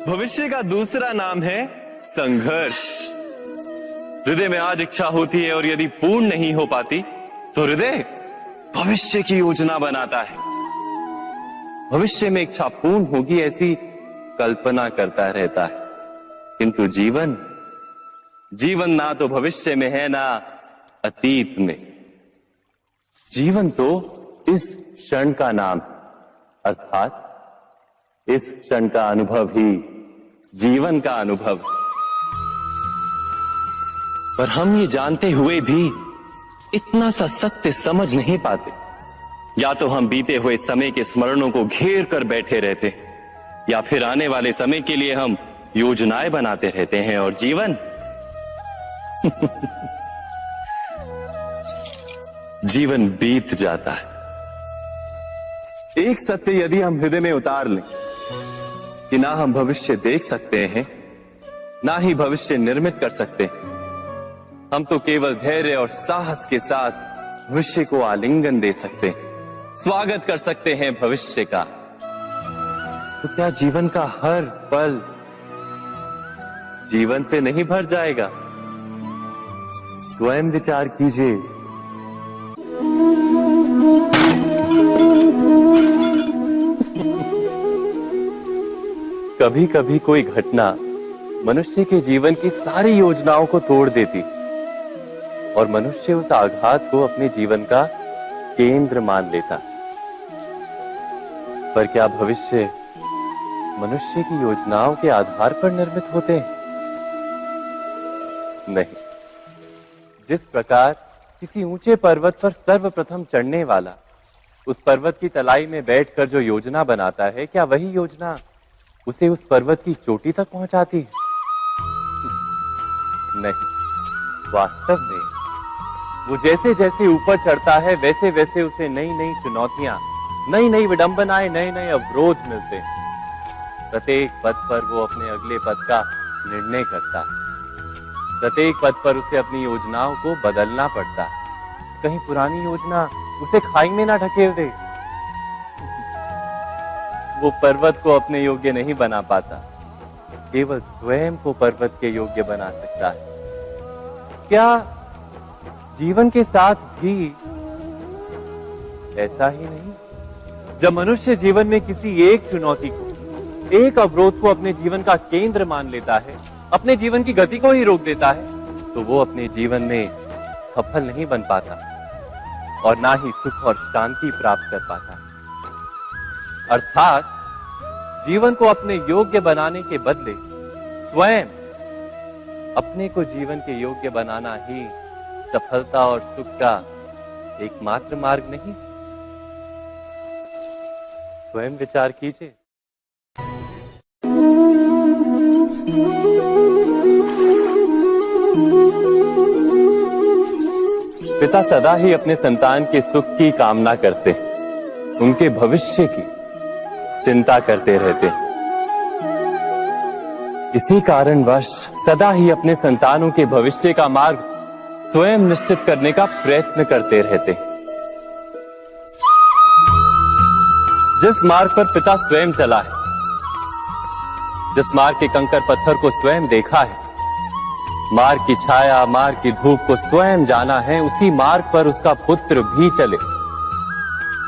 भविष्य का दूसरा नाम है संघर्ष। हृदय में आज इच्छा होती है और यदि पूर्ण नहीं हो पाती तो हृदय भविष्य की योजना बनाता है। भविष्य में इच्छा पूर्ण होगी ऐसी कल्पना करता रहता है, किंतु जीवन ना तो भविष्य में है ना अतीत में। जीवन तो इस क्षण का नाम है, अर्थात इस क्षण का अनुभव ही जीवन का अनुभव। पर हम ये जानते हुए भी इतना सा सत्य समझ नहीं पाते। या तो हम बीते हुए समय के स्मरणों को घेर कर बैठे रहते हैं, या फिर आने वाले समय के लिए हम योजनाएं बनाते रहते हैं और जीवन जीवन बीत जाता है। एक सत्य यदि हम हृदय में उतार लें कि ना हम भविष्य देख सकते हैं, ना ही भविष्य निर्मित कर सकते हैं, हम तो केवल धैर्य और साहस के साथ भविष्य को आलिंगन दे सकते हैं, स्वागत कर सकते हैं भविष्य का। तो क्या जीवन का हर पल जीवन से नहीं भर जाएगा? स्वयं विचार कीजिए। कभी कभी कोई घटना मनुष्य के जीवन की सारी योजनाओं को तोड़ देती और मनुष्य उस आघात को अपने जीवन का केंद्र मान लेता। पर क्या भविष्य मनुष्य की योजनाओं के आधार पर निर्मित होते हैं? नहीं। जिस प्रकार किसी ऊंचे पर्वत पर सर्वप्रथम चढ़ने वाला उस पर्वत की तलाई में बैठकर जो योजना बनाता है, क्या वही योजना उसे उस पर्वत की चोटी तक पहुंचाती है? नहीं। वास्तव में वो जैसे जैसे ऊपर चढ़ता है वैसे वैसे उसे नई नई चुनौतियां, नई नई विडंबनाएं, नए नए अवरोध मिलते हैं। प्रत्येक पद पर वो अपने अगले पद का निर्णय करता है। प्रत्येक पद पर उसे अपनी योजनाओं को बदलना पड़ता है। कहीं पुरानी योजना उसे खाई में ना ढकेल दे। वो पर्वत को अपने योग्य नहीं बना पाता, केवल स्वयं को पर्वत के योग्य बना सकता है। क्या जीवन के साथ भी ऐसा ही नहीं? जब मनुष्य जीवन में किसी एक चुनौती को, एक अवरोध को अपने जीवन का केंद्र मान लेता है, अपने जीवन की गति को ही रोक देता है, तो वो अपने जीवन में सफल नहीं बन पाता और ना ही सुख और शांति प्राप्त कर पाता। अर्थात जीवन को अपने योग्य बनाने के बदले स्वयं अपने को जीवन के योग्य बनाना ही सफलता और सुख का एकमात्र मार्ग नहीं? स्वयं विचार कीजिए। पिता सदा ही अपने संतान के सुख की कामना करते हैं, उनके भविष्य की चिंता करते रहते हैं। इसी कारणवश सदा ही अपने संतानों के भविष्य का मार्ग स्वयं निश्चित करने का प्रयत्न करते रहते हैं। जिस मार्ग पर पिता स्वयं चला है, जिस मार्ग के कंकर पत्थर को स्वयं देखा है, मार्ग की छाया, मार्ग की धूप को स्वयं जाना है, उसी मार्ग पर उसका पुत्र भी चले,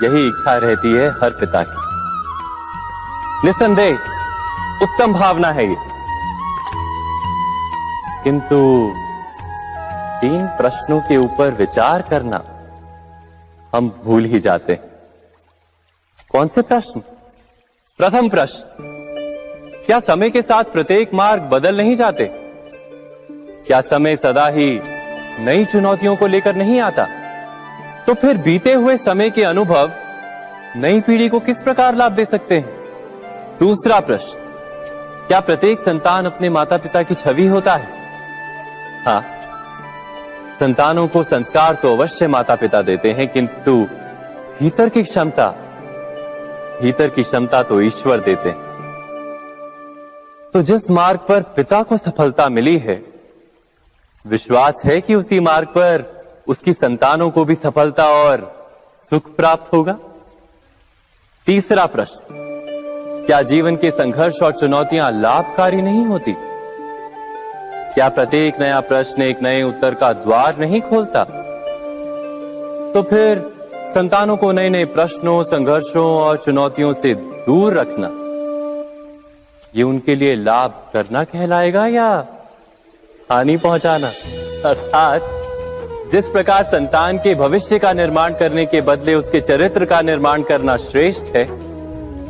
यही इच्छा रहती है हर पिता की। निसंदेह उत्तम भावना है ये, किंतु 3 प्रश्नों के ऊपर विचार करना हम भूल ही जाते हैं। कौन से प्रश्न? प्रथम प्रश्न, क्या समय के साथ प्रत्येक मार्ग बदल नहीं जाते? क्या समय सदा ही नई चुनौतियों को लेकर नहीं आता? तो फिर बीते हुए समय के अनुभव नई पीढ़ी को किस प्रकार लाभ दे सकते हैं? दूसरा प्रश्न, क्या प्रत्येक संतान अपने माता पिता की छवि होता है? हाँ, संतानों को संस्कार तो अवश्य माता पिता देते हैं, किंतु भीतर की क्षमता तो ईश्वर देते हैं। तो जिस मार्ग पर पिता को सफलता मिली है, विश्वास है कि उसी मार्ग पर उसकी संतानों को भी सफलता और सुख प्राप्त होगा। तीसरा प्रश्न, क्या जीवन के संघर्ष और चुनौतियां लाभकारी नहीं होती? क्या प्रत्येक नया प्रश्न एक नए उत्तर का द्वार नहीं खोलता? तो फिर संतानों को नए नए प्रश्नों, संघर्षों और चुनौतियों से दूर रखना, ये उनके लिए लाभ करना कहलाएगा या हानि पहुंचाना? अर्थात जिस प्रकार संतान के भविष्य का निर्माण करने के बदले उसके चरित्र का निर्माण करना श्रेष्ठ है,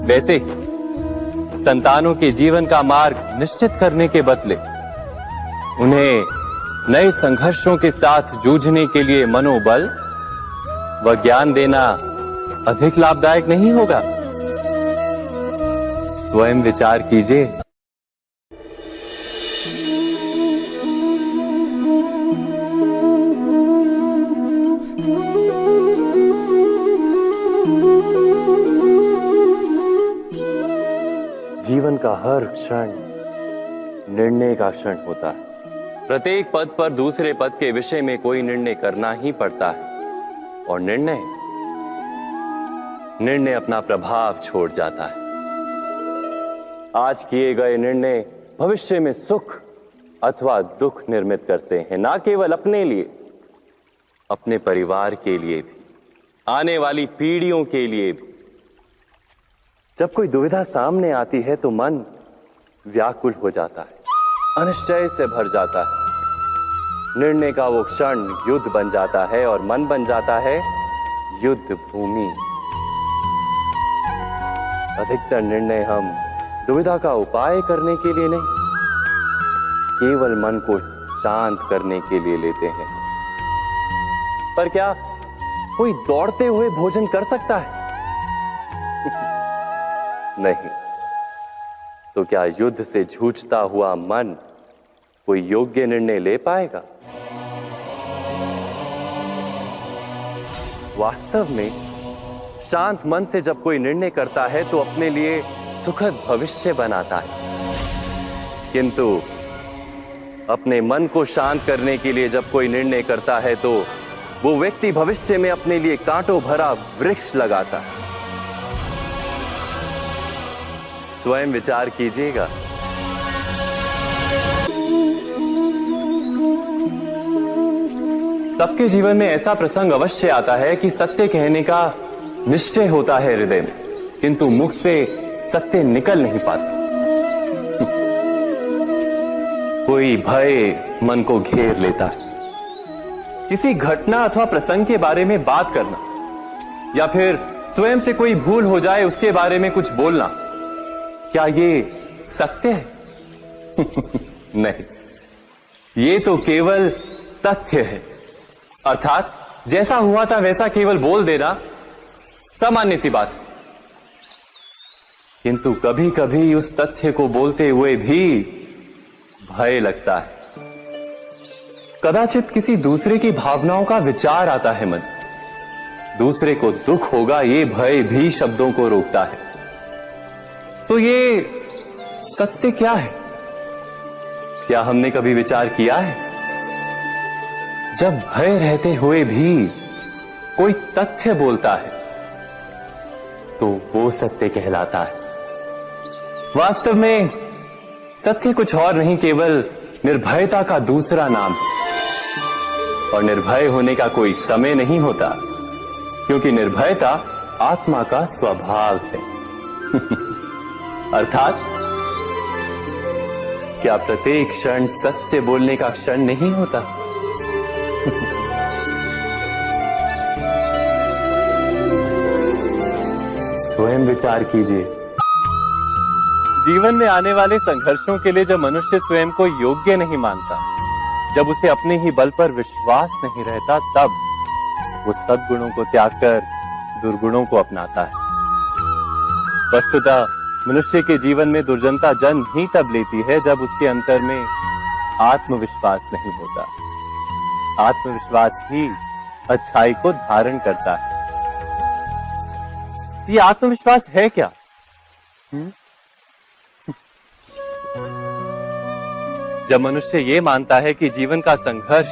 वैसे ही संतानों के जीवन का मार्ग निश्चित करने के बदले उन्हें नए संघर्षों के साथ जूझने के लिए मनोबल व ज्ञान देना अधिक लाभदायक नहीं होगा? स्वयं विचार कीजिए। जीवन का हर क्षण निर्णय का क्षण होता है। प्रत्येक पद पर दूसरे पद के विषय में कोई निर्णय करना ही पड़ता है और निर्णय अपना प्रभाव छोड़ जाता है। आज किए गए निर्णय भविष्य में सुख अथवा दुख निर्मित करते हैं, ना केवल अपने लिए, अपने परिवार के लिए भी, आने वाली पीढ़ियों के लिए भी। जब कोई दुविधा सामने आती है तो मन व्याकुल हो जाता है, अनिश्चय से भर जाता है। निर्णय का वो क्षण युद्ध बन जाता है और मन बन जाता है युद्ध भूमि। अधिकतर निर्णय हम दुविधा का उपाय करने के लिए नहीं, केवल मन को शांत करने के लिए लेते हैं। पर क्या कोई दौड़ते हुए भोजन कर सकता है? नहीं। तो क्या युद्ध से जूझता हुआ मन कोई योग्य निर्णय ले पाएगा? वास्तव में शांत मन से जब कोई निर्णय करता है तो अपने लिए सुखद भविष्य बनाता है। किंतु अपने मन को शांत करने के लिए जब कोई निर्णय करता है तो वो व्यक्ति भविष्य में अपने लिए कांटों भरा वृक्ष लगाता है। स्वयं विचार कीजिएगा। सबके जीवन में ऐसा प्रसंग अवश्य आता है कि सत्य कहने का निश्चय होता है हृदय में, किंतु मुख से सत्य निकल नहीं पाता। कोई भय मन को घेर लेता है। किसी घटना अथवा प्रसंग के बारे में बात करना या फिर स्वयं से कोई भूल हो जाए उसके बारे में कुछ बोलना, क्या ये सत्य है? नहीं, ये तो केवल तथ्य है। अर्थात जैसा हुआ था वैसा केवल बोल देना सामान्य सी बात है। किंतु कभी कभी उस तथ्य को बोलते हुए भी भय लगता है। कदाचित किसी दूसरे की भावनाओं का विचार आता है मन, दूसरे को दुख होगा ये भय भी शब्दों को रोकता है। तो ये सत्य क्या है? क्या हमने कभी विचार किया है? जब भय रहते हुए भी कोई तथ्य बोलता है तो वो सत्य कहलाता है। वास्तव में सत्य कुछ और नहीं, केवल निर्भयता का दूसरा नाम है। और निर्भय होने का कोई समय नहीं होता, क्योंकि निर्भयता आत्मा का स्वभाव है। अर्थात क्या प्रत्येक क्षण सत्य बोलने का क्षण नहीं होता? स्वयं विचार कीजिए। जीवन में आने वाले संघर्षों के लिए जब मनुष्य स्वयं को योग्य नहीं मानता, जब उसे अपने ही बल पर विश्वास नहीं रहता, तब वो सद्गुणों को त्याग कर दुर्गुणों को अपनाता है। वस्तुतः मनुष्य के जीवन में दुर्जनता जन्म ही तब लेती है जब उसके अंतर में आत्मविश्वास नहीं होता। आत्मविश्वास ही अच्छाई को धारण करता है। ये आत्मविश्वास है क्या? जब मनुष्य ये मानता है कि जीवन का संघर्ष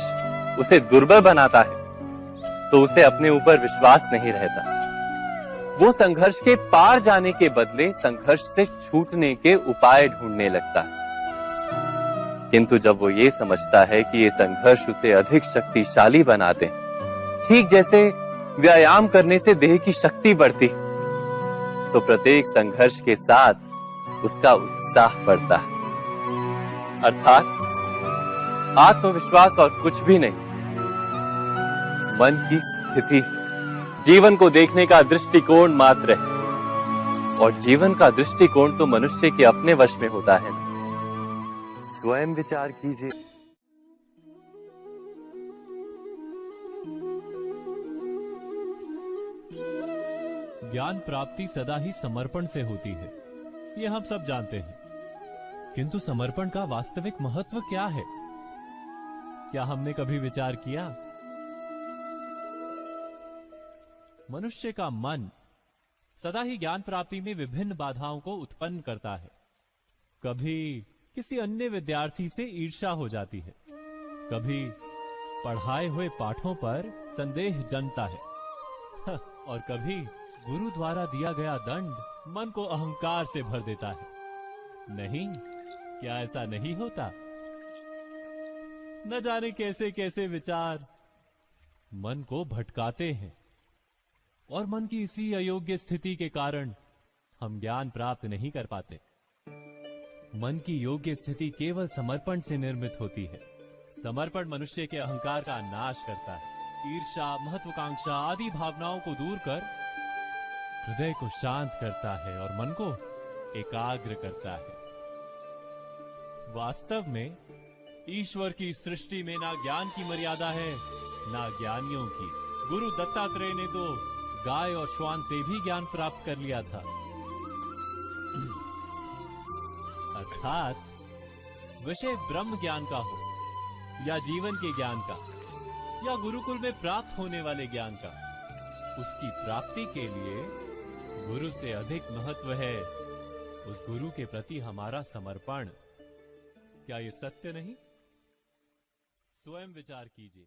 उसे दुर्बल बनाता है, तो उसे अपने ऊपर विश्वास नहीं रहता। वो संघर्ष के पार जाने के बदले संघर्ष से छूटने के उपाय ढूंढने लगता है। किंतु जब वो ये समझता है कि ये संघर्ष उसे अधिक शक्तिशाली बनाते हैं, ठीक जैसे व्यायाम करने से देह की शक्ति बढ़ती, तो प्रत्येक संघर्ष के साथ उसका उत्साह बढ़ता है। अर्थात आत्मविश्वास और कुछ भी नहीं, मन की स्थिति जीवन को देखने का दृष्टिकोण मात्र है। और जीवन का दृष्टिकोण तो मनुष्य के अपने वश में होता है। स्वयं विचार कीजिए। ज्ञान प्राप्ति सदा ही समर्पण से होती है, ये हम सब जानते हैं। किंतु समर्पण का वास्तविक महत्व क्या है? क्या हमने कभी विचार किया? मनुष्य का मन सदा ही ज्ञान प्राप्ति में विभिन्न बाधाओं को उत्पन्न करता है। कभी किसी अन्य विद्यार्थी से ईर्ष्या हो जाती है, कभी पढ़ाए हुए पाठों पर संदेह जन्मता है, और कभी गुरु द्वारा दिया गया दंड मन को अहंकार से भर देता है। नहीं, क्या ऐसा नहीं होता? न जाने कैसे कैसे विचार मन को भटकाते हैं, और मन की इसी अयोग्य स्थिति के कारण हम ज्ञान प्राप्त नहीं कर पाते। मन की योग्य स्थिति केवल समर्पण से निर्मित होती है। समर्पण मनुष्य के अहंकार का नाश करता है, ईर्ष्या, महत्वाकांक्षा आदि भावनाओं को दूर कर हृदय को शांत करता है और मन को एकाग्र करता है। वास्तव में ईश्वर की सृष्टि में ना ज्ञान की मर्यादा है, ना ज्ञानियों की। गुरु दत्तात्रेय ने तो गाय और श्वान से भी ज्ञान प्राप्त कर लिया था। अर्थात विषय ब्रह्म ज्ञान का हो या जीवन के ज्ञान का या गुरुकुल में प्राप्त होने वाले ज्ञान का, उसकी प्राप्ति के लिए गुरु से अधिक महत्व है उस गुरु के प्रति हमारा समर्पण। क्या ये सत्य नहीं? स्वयं विचार कीजिए।